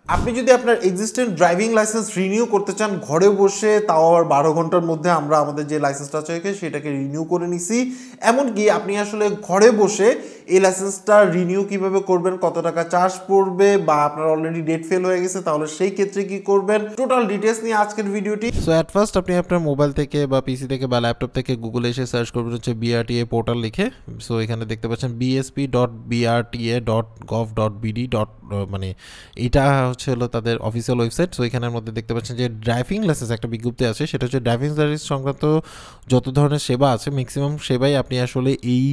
আপনি যদি আপনার এক্সিস্টেন্ট ড্রাইভিং লাইসেন্স রিনিউ করতে চান ঘরে বসে, তাও আবার 12 ঘন্টার মধ্যে আমরা আমাদের যে লাইসেন্সটা আছে সেটাকে রিনিউ করে নিছি। এমনকি আপনি আসলে ঘরে বসে এই লাইসেন্সটা রিনিউ কিভাবে করবেন, কত টাকা চার্জ পড়বে, বা আপনার অলরেডি ডেট ফেল হয়ে গেছে তাহলে সেই ক্ষেত্রে কি করবেন, টোটাল ডিটেলস নিয়ে আজকের ভিডিওটি। সো অ্যাট ফার্স্ট আপনি আপনার মোবাইল থেকে বা পিসি থেকে বা ল্যাপটপ থেকে গুগলে এসে সার্চ করবেন হচ্ছে বিআরটিএ পোর্টাল লিখে। সো এখানে দেখতে পাচ্ছেন bsp.brta.gov.bd মানে এটা হলো তাদের অফিসিয়াল ওয়েবসাইট। সো এখানের মধ্যে দেখতে পাচ্ছেন যে ড্রাইভিং লাইসেন্স একটা বিজ্ঞপ্তি আছে, সেটা হচ্ছে ড্রাইভিং লাইসেন্স সংক্রান্ত যত ধরনের সেবা আছে ম্যাক্সিমাম সেবাই আপনি আসলে এই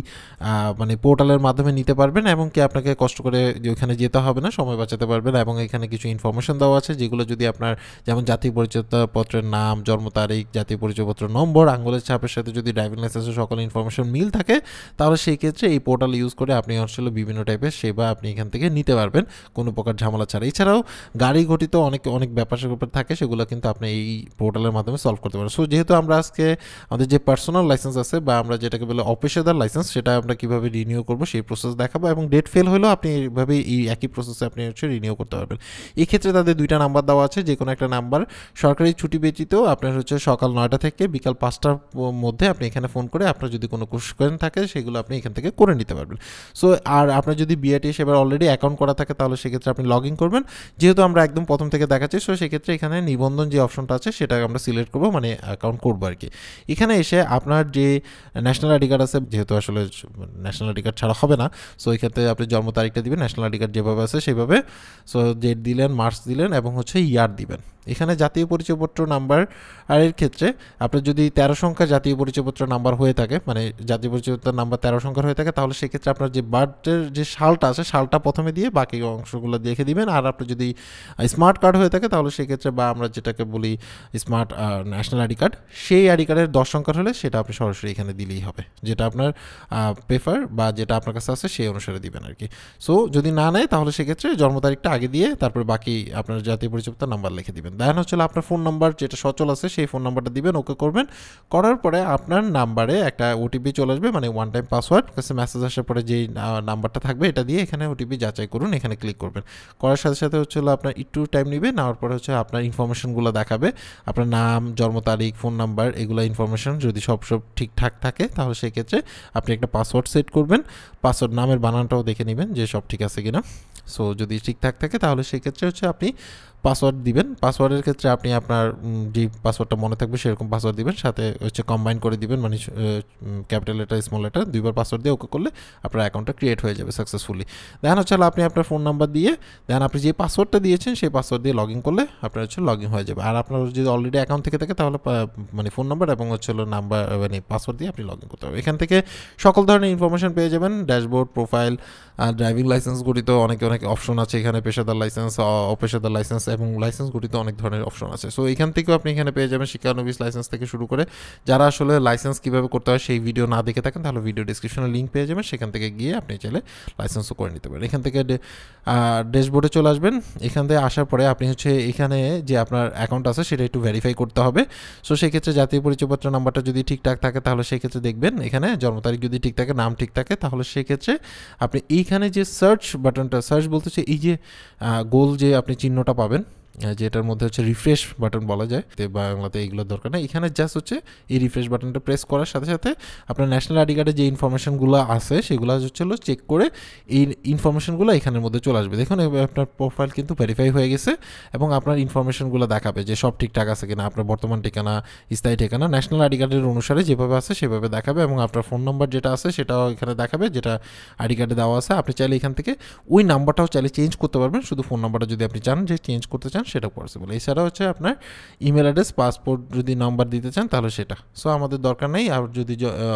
মানে পোর্টালের মাধ্যমে নিতে পারবেন, এবং কি আপনাকে কষ্ট করে ওইখানে যেতে হবে না, সময় বাঁচাতে পারবেন। এবং এখানে কিছু ইনফরমেশন দেওয়া আছে যেগুলো যদি আপনার যেমন জাতীয় পরিচয়পত্রের নাম, জন্ম তারিখ, জাতীয় পরিচয়পত্র নম্বর, আঙুলের ছাপের সাথে যদি ড্রাইভিং লাইসেন্সের সকল ইনফরমেশন মিল থাকে তাহলে সেই ক্ষেত্রে এই পোর্টাল ইউজ করে আপনি আসলে বিভিন্ন টাইপের সেবা আপনি এখান থেকে নিতে পারবেন কোনো প্রকার ঝামেলা ছাড়া। এছাড়াও গাড়ি ঘটিত অনেক ব্যাপার থাকে, সেগুলো কিন্তু আপনি এই পোর্টালের মাধ্যমে সলভ করতে পারেন। সো যেহেতু আমরা আজকে আমাদের যে পার্সোনাল লাইসেন্স আছে বা আমরা যেটাকে বলে অপেশাদার লাইসেন্স, সেটা আমরা কীভাবে রিনিউ করবো সেই প্রসেস দেখাবো, এবং ডেট ফেল হলেও আপনি এইভাবে এই একই প্রসেসে আপনি হচ্ছে রিনিউ করতে পারবেন। এই ক্ষেত্রে তাদের দুইটা নাম্বার দেওয়া আছে, যে কোনো একটা নাম্বার সরকারি ছুটি ব্যতীত আপনার হচ্ছে সকাল 9টা থেকে বিকাল 5টার মধ্যে আপনি এখানে ফোন করে আপনার যদি কোনো কোয়েশ্চেন থাকে সেগুলো আপনি এখান থেকে করে নিতে পারবেন। সো আর আপনার যদি বিআরটি সেবার অলরেডি অ্যাকাউন্ট করা থাকে তাহলে সেক্ষেত্রে আপনি লগ ইন করবেন। যেহেতু আমরা একদম প্রথম থেকে দেখাচ্ছি, সো সেক্ষেত্রে এখানে নিবন্ধন যে অপশনটা আছে সেটা আমরা সিলেক্ট করবো, মানে অ্যাকাউন্ট করবো আর কি। এখানে এসে আপনার যে ন্যাশনাল আইডি কার্ড আছে, যেহেতু আসলে ন্যাশনাল আইডি কার্ড ছাড়া হবে না, সো এই ক্ষেত্রে আপনি জন্ম তারিখটা দিবেন ন্যাশনাল আইডি কার্ড যেভাবে আছে সেভাবে। সো ডেট দিলেন, মার্চ দিলেন, এবং হচ্ছে ইয়ার দিবেন। এখানে জাতীয় পরিচয়পত্র নাম্বার আর এর ক্ষেত্রে আপনার যদি 13 সংখ্যা জাতীয় পরিচয়পত্র নাম্বার হয়ে থাকে, মানে জাতীয় পরিচয়পত্র নাম্বার 13 সংখ্যার হয়ে থাকে, তাহলে সেক্ষেত্রে আপনার যে বার্থের যে সালটা আছে সালটা প্রথমে দিয়ে বাকি অংশগুলো দেখে দিবেন। আর আপনার যদি স্মার্ট কার্ড হয়ে থাকে তাহলে সেক্ষেত্রে, বা আমরা যেটাকে বলি স্মার্ট ন্যাশনাল আইডি কার্ড, সেই আইডি কার্ডের 10 সংখ্যার হলে সেটা আপনি সরাসরি এখানে দিলেই হবে, যেটা আপনার প্রেফার বা যেটা আপনার কাছে আছে সেই অনুসারে দিবেন আর কি। সো যদি না নেয় তাহলে সেক্ষেত্রে জন্ম তারিখটা আগে দিয়ে তারপর বাকি আপনার জাতীয় পরিচয়পত্র নাম্বার লিখে দিবেন। দেন হচ্ছে আপনার ফোন নাম্বার যেটা সচল আছে সেই ফোন নাম্বারটা দিবেন, ওকে করবেন। করার পরে আপনার নাম্বারে একটা ওটিপি চলে আসবে, মানে ওয়ান টাইম পাসওয়ার্ড। কাছে মেসেজ আসার পরে যেই নাম্বারটা থাকবে এটা দিয়ে এখানে ওটিপি যাচাই করুন, এখানে ক্লিক করবেন। করার সাথে সাথে হচ্ছে আপনার একটু টাইম নেবে, নেওয়ার পরে হচ্ছে আপনার ইনফরমেশনগুলো দেখাবে, আপনার নাম, জন্ম তারিখ, ফোন নাম্বার, এগুলো ইনফরমেশন যদি সব ঠিকঠাক থাকে তাহলে সেক্ষেত্রে আপনি একটা পাসওয়ার্ড সেট করবেন। পাসওয়ার্ড নামের বানানটাও দেখে নেবেন যে সব ঠিক আছে কিনা। সো যদি ঠিকঠাক থাকে তাহলে সেক্ষেত্রে হচ্ছে আপনি পাসওয়ার্ড দিবেন। পাসওয়ার্ডের ক্ষেত্রে আপনি আপনার যে পাসওয়ার্ডটা মনে থাকবে সেরকম পাসওয়ার্ড দিবেন, সাথে হচ্ছে কম্বাইন করে দিবেন, মানে ক্যাপিটাল লেটার স্মল লেটার দুইবার পাসওয়ার্ড দিয়ে ওকে করলে আপনার অ্যাকাউন্টটা ক্রিয়েট হয়ে যাবে সাকসেসফুলি। দেন হচ্ছে আপনি আপনার ফোন নাম্বার দিয়ে দেন আপনি যে পাসওয়ার্ডটা দিয়েছেন সেই পাসওয়ার্ড দিয়ে লগ ইন করলে আপনার হচ্ছে লগ ইন হয়ে যাবে। আর আপনার যদি অলরেডি অ্যাকাউন্ট থেকে থাকে তাহলে মানে ফোন নাম্বার এবং হচ্ছে নাম্বার মানে পাসওয়ার্ড দিয়ে আপনি লগ ইন করতে হবে। এখান থেকে সকল ধরনের ইনফরমেশন পেয়ে যাবেন, ড্যাশবোর্ড, প্রোফাইল, ড্রাইভিং লাইসেন্স গঠিত অনেক অপশন আছে এখানে, পেশাদার লাইসেন্স, অপেশাদার লাইসেন্স এবং লাইসেন্স গঠিত অনেক ধরনের অপশন আছে। সো এখান থেকেও আপনি এখানে পেয়ে যাবেন শিক্ষানবিশ লাইসেন্স থেকে শুরু করে। যারা আসলে লাইসেন্স কীভাবে করতে হয় সেই ভিডিও না দেখে থাকেন তাহলে ভিডিও ডিসক্রিপশনে লিঙ্ক পেয়ে যাবেন, সেখান থেকে গিয়ে আপনি চাইলে লাইসেন্সও করে নিতে পারেন। এখান থেকে ড্যাশবোর্ডে চলে আসবেন। এখান থেকে আসার পরে আপনি হচ্ছে এখানে যে আপনার অ্যাকাউন্ট আছে সেটা একটু ভেরিফাই করতে হবে। সো সেক্ষেত্রে জাতীয় পরিচয়পত্র নাম্বারটা যদি ঠিকঠাক থাকে তাহলে সেক্ষেত্রে দেখবেন এখানে জন্ম তারিখ যদি ঠিক থাকে, নাম ঠিক থাকে, তাহলে সেক্ষেত্রে আপনি এইখানে যে সার্চ বাটনটা, সার্চ বলতেছে এই যে গোল যে আপনি চিহ্নটা পাবেন, যেটার মধ্যে হচ্ছে রিফ্রেশ বাটন বলা যায়, বাংলাতে এইগুলোর দরকার নেই। এখানে জাস্ট হচ্ছে এই রিফ্রেশ বাটনটা প্রেস করার সাথে সাথে আপনার ন্যাশনাল আইডি কার্ডে যে ইনফরমেশনগুলো আছে সেগুলো হচ্ছে চেক করে এই ইনফরমেশনগুলো এখানের মধ্যে চলে আসবে। দেখুন আপনার প্রোফাইল কিন্তু ভেরিফাই হয়ে গেছে এবং আপনার ইনফরমেশনগুলো দেখাবে যে সব ঠিকঠাক আছে কিনা, আপনার বর্তমান ঠিকানা, স্থায়ী ঠিকানা ন্যাশনাল আইডি কার্ডের অনুসারে যেভাবে আছে সেভাবে দেখাবে, এবং আপনার ফোন নাম্বার যেটা আছে সেটাও এখানে দেখাবে, যেটা আইডি কার্ডে দেওয়া আছে। আপনি চাইলে এখান থেকে ওই নাম্বারটাও চাইলে চেঞ্জ করতে পারবেন, শুধু ফোন নাম্বারটা যদি আপনি চান যে চেঞ্জ করতে চান সেটা পসিবল। এছাড়া হচ্ছে আপনার ইমেল অ্যাড্রেস, পাসপোর্ট যদি নাম্বার দিতে চান তাহলে সেটা। সো আমাদের দরকার নেই। আর যদি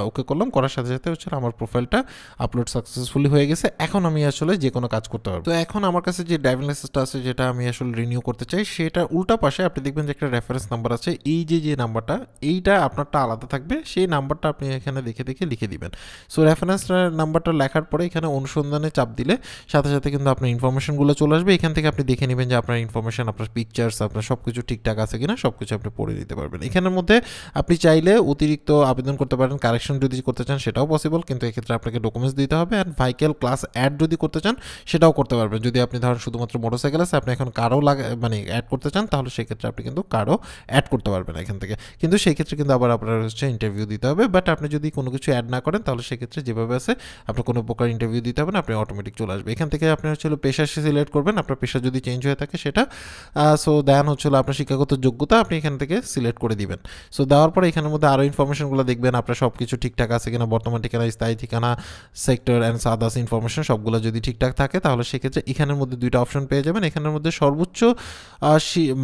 ওকে করলাম, করার সাথে সাথে হচ্ছে আমার প্রোফাইলটা আপলোড সাকসেসফুলি হয়ে গেছে। এখন আমি আসলে যে কোনো কাজ করতে পারবো। তো এখন আমার কাছে যে ড্রাইভিং লাইসেন্সটা আছে যেটা আমি আসলে রিনিউ করতে চাই, সেটা উল্টা পাশে আপনি দেখবেন যে একটা রেফারেন্স নাম্বার আছে। এই যে নাম্বারটা, এইটা আপনারটা আলাদা থাকবে, সেই নাম্বারটা আপনি এখানে দেখে লিখে দিবেন। সো রেফারেন্স নাম্বারটা লেখার পরে এখানে অনুসন্ধানে চাপ দিলে সাথে সাথে কিন্তু আপনার ইনফরমেশনগুলো চলে আসবে। এখান থেকে আপনি দেখে নেবেন যে আপনার ইনফরমেশন আপনার আপনার পিকচার্স আপনার সব কিছু ঠিকঠাক আছে কিনা সব কিছু আপনি পড়ে নিতে পারবেন। এখানের মধ্যে আপনি চাইলে অতিরিক্ত আবেদন করতে পারেন, কারেকশন যদি করতে চান সেটাও পসিবল, কিন্তু এক্ষেত্রে আপনাকে ডকুমেন্টস দিতে হবে। অ্যান্ড ভাইকেল ক্লাস অ্যাড যদি করতে চান সেটাও করতে পারবেন। যদি আপনি ধরেন শুধুমাত্র মোটরসাইকেল আছে, আপনি এখন কারও মানে অ্যাড করতে চান, তাহলে সেক্ষেত্রে আপনি কিন্তু কারও অ্যাড করতে পারবেন এখান থেকে। কিন্তু সেই ক্ষেত্রে কিন্তু আবার আপনার হচ্ছে ইন্টারভিউ দিতে হবে। বাট আপনি যদি কোনো কিছু অ্যাড না করেন তাহলে সেক্ষেত্রে যেভাবে আছে আপনার কোনো প্রকার ইন্টারভিউ দিতে হবে না, আপনি অটোমেটিক চলে আসবে। এখান থেকে আপনি হচ্ছে পেশা সিলেক্ট করবেন, আপনার পেশা যদি চেঞ্জ হয়ে থাকে সেটা। সো দেন হচ্ছে আপনার শিক্ষাগত যোগ্যতা আপনি এখান থেকে সিলেক্ট করে দিবেন। সো দেওয়ার পরে এখানের মধ্যে আরও ইনফরমেশনগুলো দেখবেন আপনার সব কিছু ঠিকঠাক আছে কিনা, বর্তমান ঠিকানা, স্থায়ী ঠিকানা, সেক্টর অ্যান্ড আদার্স ইনফরমেশন সবগুলো যদি ঠিকঠাক থাকে তাহলে সেক্ষেত্রে এখানের মধ্যে দুইটা অপশন পেয়ে যাবেন। এখানের মধ্যে সর্বোচ্চ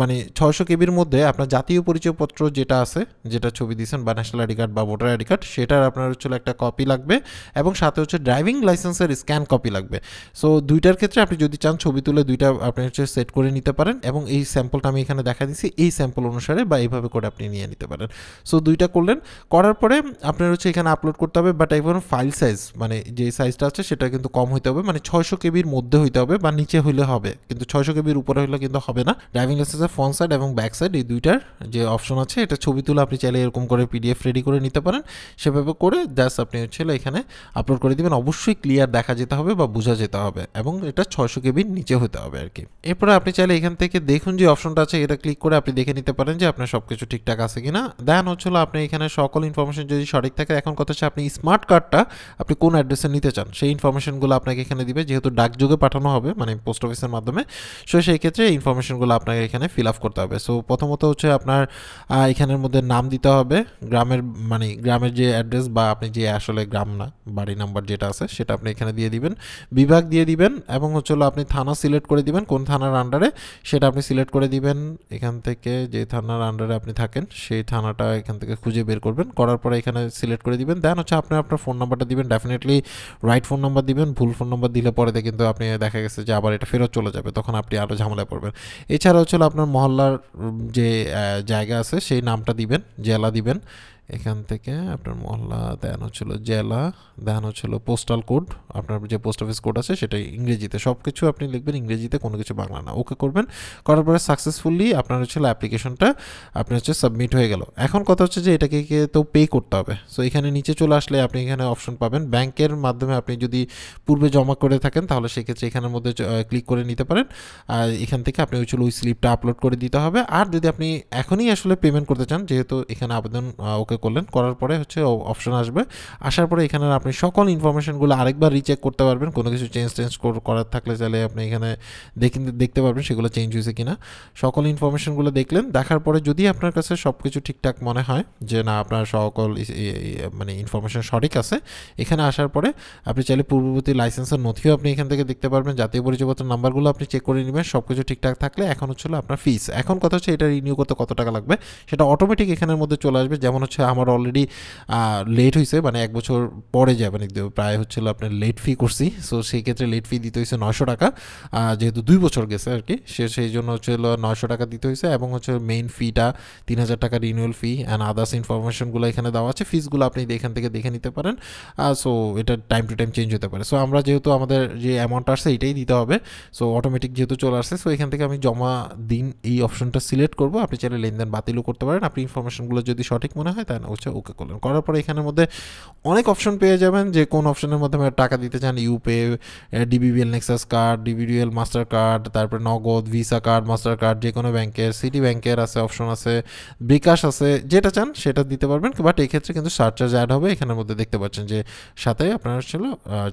মানে 600 কেবির মধ্যে আপনার জাতীয় পরিচয়পত্র যেটা আছে, যেটা ছবি দিয়েছেন বা ন্যাশনাল আইডি কার্ড বা ভোটার আইডি কার্ড, সেটার আপনার হচ্ছে একটা কপি লাগবে এবং সাথে হচ্ছে ড্রাইভিং লাইসেন্সের স্ক্যান কপি লাগবে। সো দুইটার ক্ষেত্রে আপনি যদি চান ছবি তুলে দুইটা আপনি হচ্ছে সেট করে নিতে পারেন এবং এই স্যাম্পলটা আমি এখানে দেখা দিচ্ছি, এই স্যাম্পল অনুসারে বা এইভাবে করে আপনি নিয়ে নিতে পারেন। সো দুইটা করলেন, করার পরে আপনার হচ্ছে এখানে আপলোড করতে হবে। বাট এখন ফাইল সাইজ মানে যে সাইজটা আছে সেটা কিন্তু কম হইতে হবে, মানে 600 কেবির মধ্যে হইতে হবে বা নিচে হইলে হবে, কিন্তু 600 কেবির উপরে হইলে কিন্তু হবে না। ড্রাইভিং লাইসেন্সের ফ্রন্ট সাইড এবং ব্যাক সাইড এই দুইটার যে অপশন আছে, এটা ছবি তুলে আপনি চাইলে এরকম করে পিডিএফ রেডি করে নিতে পারেন। সেভাবে করে জাস্ট আপনি হচ্ছে এখানে আপলোড করে দিবেন। অবশ্যই ক্লিয়ার দেখা যেতে হবে বা বোঝা যেতে হবে এবং এটা 600 কেবির নিচে হতে হবে আর কি। এরপরে আপনি চাইলে এখান থেকে দেখুন যে অপশনটা আছে, এটা ক্লিক করে আপনি দেখে নিতে পারেন যে আপনার সব কিছু ঠিকঠাক আছে কিনা। দেন হচ্ছিল আপনি এখানে সকল ইনফরমেশন যদি সঠিক থাকে, এখন কথা হচ্ছে আপনি স্মার্ট কার্ডটা আপনি কোন অ্যাড্রেসে নিতে চান সেই ইনফরমেশনগুলো আপনাকে এখানে দিবে, যেহেতু ডাকযোগে পাঠানো হবে মানে পোস্ট অফিসের মাধ্যমে। সো সেই ক্ষেত্রে এই ইনফরমেশনগুলো আপনাকে এখানে ফিল আপ করতে হবে। সো প্রথমত হচ্ছে আপনার এখানের মধ্যে নাম দিতে হবে, গ্রামের মানে গ্রামের যে অ্যাড্রেস বা আপনি যে আসলে গ্রাম না বাড়ি নাম্বার যেটা আছে সেটা আপনি এখানে দিয়ে দিবেন, বিভাগ দিয়ে দিবেন এবং হচ্ছে আপনি থানা সিলেক্ট করে দিবেন, কোন থানার আন্ডারে সেটা আপনি সিলেক্ট করে দিবেন। এখান থেকে যে থানার আন্ডারে আপনি থাকেন সেই থানাটা এখান থেকে খুঁজে বের করবেন, করার পরে এখানে সিলেক্ট করে দিবেন। দেন হচ্ছে আপনি আপনার ফোন নাম্বারটা দিবেন, ডেফিনেটলি রাইট ফোন নাম্বার দিবেন। ভুল ফোন নাম্বার দিলে পরে কিন্তু আপনি দেখা গেছে যে আবার এটা ফেরত চলে যাবে, তখন আপনি আরও ঝামেলায় পড়বেন। এছাড়া হচ্ছে আপনার মহল্লার যে জায়গা আছে সেই নামটা দিবেন, জেলা দিবেন এখান থেকে আপনার মহল্লা, দেন হচ্ছিল জেলা, দেন হচ্ছিল পোস্টাল কোড, আপনার যে পোস্ট অফিস কোড আছে সেটা ইংরেজিতে, সব কিছু আপনি লিখবেন ইংরেজিতে, কোনো কিছু বাংলা না। ওকে করবেন, করার পরে সাকসেসফুলি আপনার হচ্ছিল অ্যাপ্লিকেশনটা আপনার হচ্ছে সাবমিট হয়ে গেল। এখন কথা হচ্ছে যে এটাকে তো পে করতে হবে। সো এখানে নিচে চলে আসলে আপনি এখানে অপশন পাবেন ব্যাংকের মাধ্যমে, আপনি যদি পূর্বে জমা করে থাকেন তাহলে সেক্ষেত্রে এখানের মধ্যে ক্লিক করে নিতে পারেন। আর এখান থেকে আপনি হচ্ছিল ওই স্লিপটা আপলোড করে দিতে হবে। আর যদি আপনি এখনই আসলে পেমেন্ট করতে চান, যেহেতু এখানে আবেদন ওকে করলেন, করার পরে হচ্ছে অপশন আসবে, আসার পরে এখানে আপনি সকল ইনফরমেশনগুলো আরেকবার রিচেক করতে পারবেন। কোনো কিছু চেঞ্জ করার থাকলে চাইলে আপনি এখানে দেখতে পারবেন সেগুলো চেঞ্জ হয়েছে কিনা। সকল ইনফরমেশনগুলো দেখলেন, দেখার পরে যদি আপনার কাছে সব কিছু ঠিকঠাক মনে হয় যে না আপনার সকল মানে ইনফরমেশন সঠিক আছে, এখানে আসার পরে আপনি চাইলে পূর্ববর্তী লাইসেন্সের নথিও আপনি এখান থেকে দেখতে পারবেন, জাতীয় পরিচয়পত্রের নাম্বারগুলো আপনি চেক করে নেবেন, সব কিছু ঠিকঠাক থাকলে এখন হচ্ছে আপনার ফিস। এখন কথা হচ্ছে এটা রিনিউ করতে কত টাকা লাগবে সেটা অটোমেটিক এখানের মধ্যে চলে আসবে। যেমন হচ্ছে আমার অলরেডি লেট হয়েছে, মানে 1 বছর পরে যায়, মানে প্রায় হচ্ছিল আপনার লেট ফি করছি। সো সেই ক্ষেত্রে লেট ফি দিতে হয়েছে 900 টাকা, যেহেতু 2 বছর গেছে আর কি, সেই জন্য হচ্ছিল 900 টাকা দিতে হয়েছে। এবং হচ্ছে মেইন ফিটা 3000 টাকা রিনিউয়াল ফি অ্যান্ড আদার্স ইনফরমেশনগুলো এখানে দেওয়া আছে, ফিসগুলো আপনি এখান থেকে দেখে নিতে পারেন। সো এটা টাইম টু টাইম চেঞ্জ হতে পারে। সো আমরা যেহেতু আমাদের যে অ্যামাউন্ট আসছে এটাই দিতে হবে, সো অটোমেটিক যেহেতু চলে আসছে, সো এখান থেকে আমি জমা দিন এই অপশনটা সিলেক্ট করবো। আপনি চাইলে লেনদেন বাতিলও করতে পারেন, আপনি ইনফরমেশনগুলো যদি সঠিক মনে হয় তাহলে হচ্ছে ওকে করলেন। করার পরে এখানের মধ্যে অনেক অপশন পেয়ে যাবেন, যে কোন অপশনের মাধ্যমে টাকা দিতে চান, Upay, DBBL Nexus card, DBBL Mastercard, তারপরে Nagad, visa card, master card, যে কোনো ব্যাংকের, সিটি ব্যাংকের আছে অপশন আছে, বিকাশ আছে, যেটা চান সেটা দিতে পারবেন। বাট এই ক্ষেত্রে কিন্তু চার্জ অ্যাড হবে, এখানের মধ্যে দেখতে পাচ্ছেন যে সাথে আপনার হচ্ছিল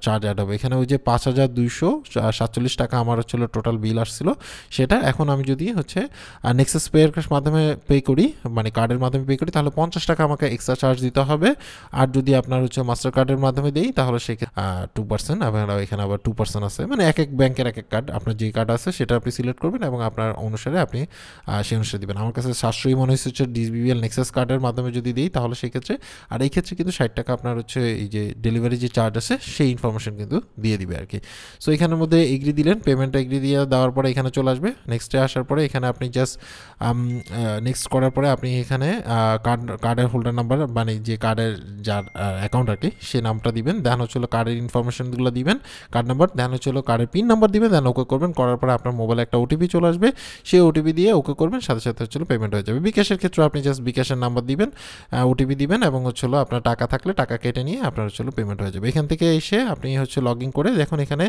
চার্জ অ্যাড হবে। এখানে ওই যে 5247 টাকা আমার হচ্ছিল টোটাল বিল আসছিল, সেটা এখন আমি যদি হচ্ছে নেক্সাস পেয়ের মাধ্যমে পে করি, মানে কার্ডের মাধ্যমে পে করি, তাহলে 50 টাকা আমাকে এক্সট্রা চার্জ দিতে হবে। আর যদি আপনার হচ্ছে মাস্টার কার্ডের মাধ্যমে দিই তাহলে সেক্ষেত্রে 2%, আপনারা এখানে আবার 2% আছে, মানে এক এক ব্যাংকের এক এক কার্ড, আপনার যে কার্ড আছে সেটা আপনি সিলেক্ট করবেন এবং আপনার অনুসারে আপনি সেই অনুসারে দেবেন। আমার কাছে সাশ্রয়ী মনে হচ্ছে ডিবিবিএল নেক্সাস কার্ডের মাধ্যমে যদি দিই তাহলে সেক্ষেত্রে, আর এই ক্ষেত্রে কিন্তু 60 টাকা আপনার হচ্ছে এই যে ডেলিভারি যে চার্জ আছে সেই ইনফরমেশন কিন্তু দিয়ে দিবে আর কি। সো এখানের মধ্যে এগ্রি দিলেন, পেমেন্টটা এগ্রি দিয়ে দেওয়ার পরে এখানে চলে আসবে। নেক্সটে আসার পরে এখানে আপনি জাস্ট নেক্সট করার পরে আপনি এখানে কার্ডের হোল্ডার নাম্বার মানে যে কার্ডের যার অ্যাকাউন্ট আর কি সে নামটা দিবেন, দেন হচ্ছে কার্ডের ইনফরমেশনগুলো দিবেন, কার্ড নাম্বার, দেন হচ্ছে কার্ডের পিন নাম্বার দিবেন, দেন ওকে করবেন। করার পরে আপনার মোবাইলে একটা ওটিপি চলে আসবে, সেই ওটিপি দিয়ে ওকে করবেন, সাথে সাথে হচ্ছে পেমেন্ট হয়ে যাবে। বিকাশের ক্ষেত্রে আপনি জাস্ট বিকাশের নাম্বার দিবেন, ওটিপি দিবেন এবং হচ্ছে আপনার টাকা থাকলে টাকা কেটে নিয়ে আপনার হচ্ছে পেমেন্ট হয়ে যাবে। এখান থেকে এসে আপনি হচ্ছে লগ ইন করে দেখুন এখানে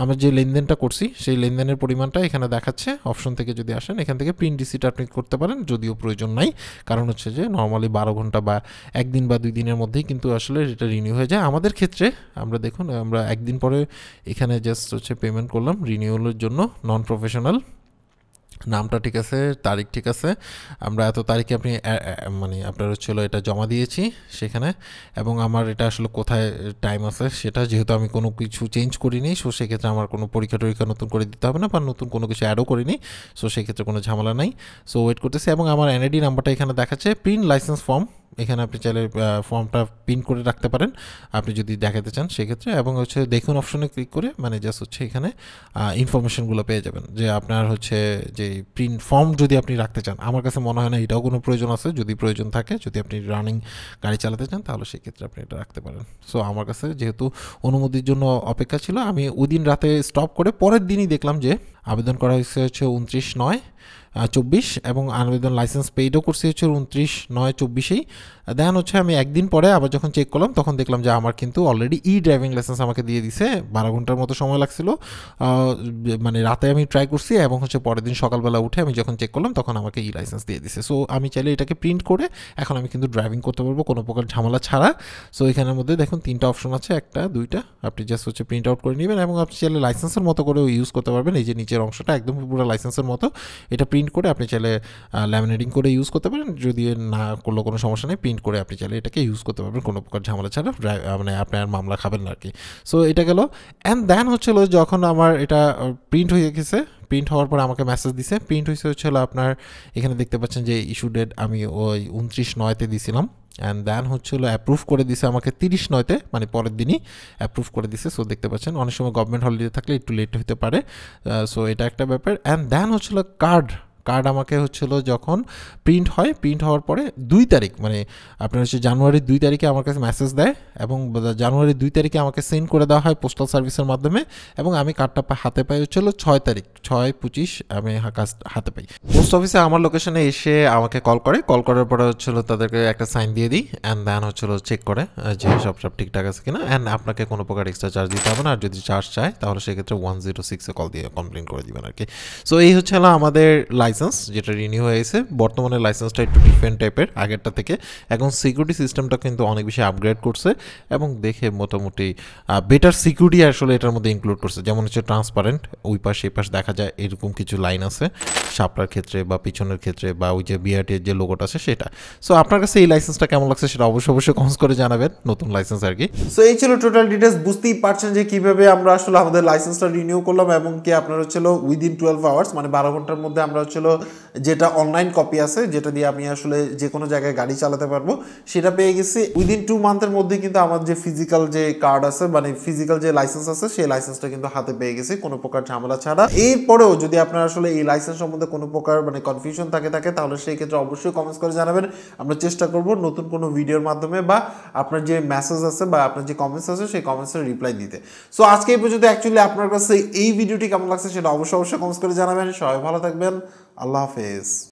আমরা যে লেনদেনটা করছি সেই লেনদেনের পরিমাণটা এখানে দেখাচ্ছে। অপশন থেকে যদি আসেন এখান থেকে প্রিন্ট রিসিট আপনি করতে পারেন, যদিও প্রয়োজন নাই, কারণ হচ্ছে যে নর্মালি 12 ঘন্টা বা একদিন বা 2 দিনের মধ্যেই কিন্তু আসলে এটা রিনিউ হয়ে যায়। আমাদের ক্ষেত্রে আমরা দেখুন আমরা একদিন পরে এখানে জাস্ট হচ্ছে পেমেন্ট করলাম রিনিউয়ালের জন্য, নন প্রফেশনাল, নামটা ঠিক আছে, তারিখ ঠিক আছে, আমরা এত তারিখে আপনি মানে আপনার হচ্ছিল এটা জমা দিয়েছি সেখানে, এবং আমার এটা আসলে কোথায় টাইম আছে সেটা যেহেতু আমি কোনো কিছু চেঞ্জ করিনি, সো সেক্ষেত্রে আমার কোনো পরীক্ষা টরীক্ষা নতুন করে দিতে হবে না বা নতুন কোনো কিছু অ্যাডও করিনি, সো সেক্ষেত্রে কোনো ঝামেলা নাই। সো ওয়েট করতেছি এবং আমার এনআইডি নাম্বারটা এখানে দেখাচ্ছে। প্রিন্ট লাইসেন্স ফর্ম, এখানে আপনি চাইলে ফর্মটা প্রিন্ট করে রাখতে পারেন আপনি যদি দেখাতে চান সেক্ষেত্রে, এবং হচ্ছে দেখুন অপশনে ক্লিক করে মানে জাস্ট হচ্ছে এখানে ইনফরমেশনগুলো পেয়ে যাবেন যে আপনার হচ্ছে যে প্রিন্ট ফর্ম যদি আপনি রাখতে চান। আমার কাছে মনে হয় না এটাও কোনো প্রয়োজন আছে, যদি প্রয়োজন থাকে, যদি আপনি রানিং গাড়ি চালাতে চান তাহলে সেক্ষেত্রে আপনি এটা রাখতে পারেন। সো আমার কাছে যেহেতু অনুমতির জন্য অপেক্ষা ছিল, আমি ওই দিন রাতে স্টপ করে পরের দিনই দেখলাম যে আবেদন করা হয়েছে হচ্ছে 29/9/24 এবং আবেদন লাইসেন্স পেইডও করছি হচ্ছে 29/9/24। দেন হচ্ছে আমি একদিন পরে আবার যখন চেক করলাম তখন দেখলাম যে আমার কিন্তু অলরেডি ড্রাইভিং লাইসেন্স আমাকে দিয়ে দিছে। 12 ঘন্টার মতো সময় লাগছিল, মানে রাতে আমি ট্রাই করছি এবং হচ্ছে পরের দিন সকালবেলা উঠে আমি যখন চেক করলাম তখন আমাকে লাইসেন্স দিয়ে দিছে। সো আমি চাইলে এটাকে প্রিন্ট করে এখন আমি কিন্তু ড্রাইভিং করতে পারবো কোনো প্রকার ঝামেলা ছাড়া। সো এখানের মধ্যে দেখুন 3টা অপশন আছে, 1টা 2টা, আপনি জাস্ট হচ্ছে প্রিন্ট আউট করে নেবেন এবং আপনি চাইলে লাইসেন্সের মতো করেও ইউজ করতে পারবেন। এই যে নিচের অংশটা একদম পুরো লাইসেন্সের মতো, এটা প্রিন্ট করে আপনি চাইলে ল্যামিনেটিং করে ইউজ করতে পারেন, যদি না করলেও কোনো সমস্যা নেই, প্রিন্ট করে আপনি চাইলে এটাকে ইউজ করতে পারবেন কোনো প্রকার ঝামেলা ছাড়া, মানে আপনার মামলা খাবেন না আর কি। সো এটা গেল। অ্যান্ড দেন হচ্ছিল যখন আমার এটা প্রিন্ট হয়ে গেছে, প্রিন্ট হওয়ার পরে আমাকে মেসেজ দিছে, প্রিন্ট হয়েছে হচ্ছিল আপনার এখানে দেখতে পাচ্ছেন যে ইস্যু ডেট আমি ওই 29/9 দিছিলাম, অ্যান্ড দেন হচ্ছিল অ্যাপ্রুভ করে দিছে আমাকে 30/9, মানে পরের দিনই অ্যাপ্রুভ করে দিছে। সো দেখতে পাচ্ছেন অনেক সময় গভর্নমেন্ট হলিডে থাকলে একটু লেট হতে পারে, সো এটা একটা ব্যাপার। অ্যান্ড দেন হচ্ছিল কার্ড আমাকে হচ্ছিল যখন প্রিন্ট হয়, প্রিন্ট হওয়ার পরে 2 তারিখ মানে আপনার হচ্ছে জানুয়ারির 2 তারিখে আমার কাছে মেসেজ দেয় এবং জানুয়ারির 2 তারিখে আমাকে সেন্ড করে দেওয়া হয় পোস্টাল সার্ভিসের মাধ্যমে, এবং আমি কার্ডটা হাতে পাই হচ্ছিল 6 তারিখ, 6/25 আমি হাতে পাই। পোস্ট অফিসে আমার লোকেশনে এসে আমাকে কল করার পরে হচ্ছিল তাদেরকে একটা সাইন দিয়ে দিই, অ্যান্ড দেন হচ্ছিল চেক করে যে সব ঠিকঠাক আছে কিনা, অ্যান্ড আপনাকে কোনো প্রকার এক্সট্রা চার্জ দিতে হবে না, আর যদি চার্জ চায় তাহলে সেক্ষেত্রে 106-এ কল দিয়ে কমপ্লেন করে দিবেন আর কি। সো এই হচ্ছে আমাদের লাইসেন্স যেটা রিনিউ হয়েছে। বর্তমানে লাইসেন্সটা একটু ডিফারেন্ট টাইপের আগেরটা থেকে, এখন সিকিউরিটি সিস্টেমটা কিন্তু অনেক বেশি আপগ্রেড করছে এবং দেখে মোটামুটি বেটার সিকিউরিটি আসলে এটার মধ্যে ইনক্লুড করছে, যেমন হচ্ছে ট্রান্সপারেন্ট, ওই পাশ এই পাশ দেখা যায় এরকম কিছু লাইন আছে সাপড়ার ক্ষেত্রে বা পিছনের ক্ষেত্রে, বা ওই যে বিআরটির যে লোগোটা আছে সেটা। সো আপনার কাছে এই লাইসেন্সটা কেমন লাগছে সেটা অবশ্যই কমেন্ট করে জানাবেন, নতুন লাইসেন্স আর কি। সো এই ছিল টোটাল ডিটেলস। বুঝতেই পারছেন যে কিভাবে আমরা আসলে আমাদের লাইসেন্সটা রিনিউ করলাম, এবং কি আপনার হচ্ছিল উইদিন 12 আওয়ার্স মানে 12 ঘন্টার মধ্যে আমরা হচ্ছিল যেটা অনলাইন কপি আছে যেটা দিয়ে আমি আসলে যে কোনো জায়গায় গাড়ি চালাতে পারবো সেটা পেয়ে গেছি। উইদিন 2 মান্থের মধ্যে কিন্তু আমার যে ফিজিক্যাল যে কার্ড আছে মানে ফিজিক্যাল যে লাইসেন্স আছে সেই লাইসেন্সটা কিন্তু হাতে পেয়ে গেছি কোনো প্রকার ঝামেলা ছাড়া। এরপরেও যদি আপনার আসলে এই লাইসেন্স সম্বন্ধে কোনো প্রকার মানে কনফিউশন থাকে তাহলে সেই ক্ষেত্রে অবশ্যই কমেন্টস করে জানাবেন। আমরা চেষ্টা করব নতুন কোনো ভিডিওর মাধ্যমে বা আপনার যে মেসেজ আছে বা আপনার যে কমেন্টস আছে সেই কমেন্টসের রিপ্লাই দিতে। সো আজকে এই পর্যন্ত। অ্যাকচুয়ালি আপনার কাছে এই ভিডিওটি কেমন লাগছে সেটা অবশ্যই কমেন্টস করে জানাবেন। সবাই ভালো থাকবেন, আল্লাহ হাফেজ।